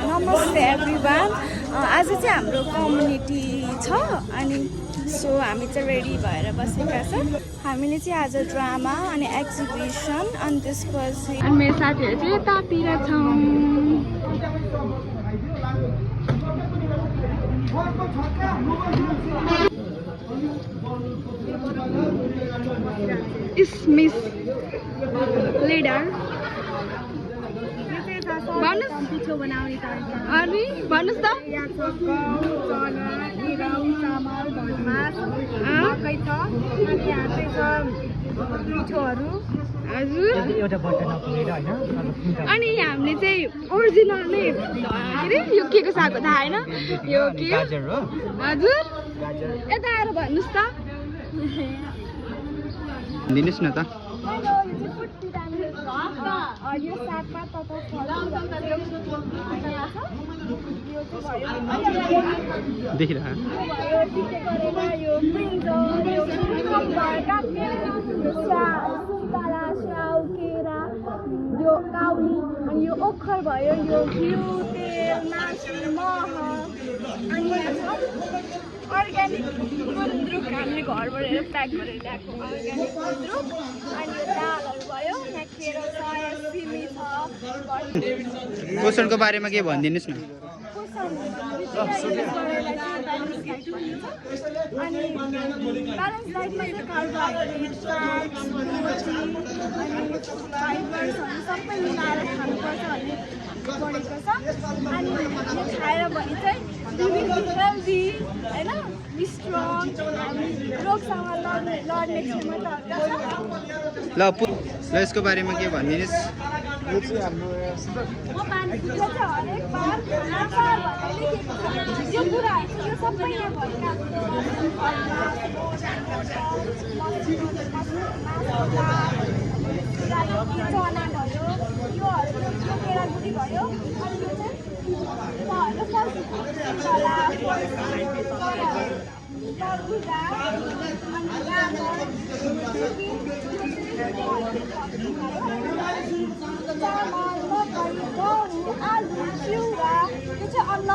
नमस्ते एभ्रिवान। आज चाहिँ हाम्रो कम्युनिटी छ अनि सो हामी चाहिँ रेडी भएर बसेका छौँ। हामीले चाहिँ आज ड्रामा अनि एक्जिबिसन अनि त्यसपछि अनि मेरो साथीहरू चाहिँ यतातिर छौँ। Miss Leader. भन्नुहोस् त। अनि हामीले चाहिँ ओरिजिनल नै के अरे यो के को साग हो थाहा होइन यो के हजुर यता आएर भन्नुहोस् त दिनुस् न त देखिरह यो काउली अनि यो ओखर भयो यो घिउ तेल मासु मह अनि अर्ग्यानिक गुन्द्रुक हामीले घरबाट प्याक गरेर ल्याएको अर्ग्यानिक गुन्द्रुक अनि यो दालहरू भयो यहाँ केरा छ सिमी छ। पोषणको बारेमा के भनिदिनुहोस् न। अनि ब्यालेन्स डाइटमा चाहिँ कार्बोहाइड्रेट फ्याट्स प्रोटिन अनि फाइबर्सहरू सबै मिलाएर खानुपर्छ भन्ने पढेको छ। अनि यो खाएर भने चाहिँ हेल्दी होइन स्ट्रङ हामी रोगसँग लड्ने क्षमता ल यसको बारेमा के भनिदिनुहोस्। यो चाहिँ हाम्रो हरेक बार यो कुराहरू यो सबै यहाँ भएका चना भयो योहरू यो केरागुडी भयो अनि यो चाहिँ चामल मकै गहुँ आलु चिउरा यो चाहिँ अन्न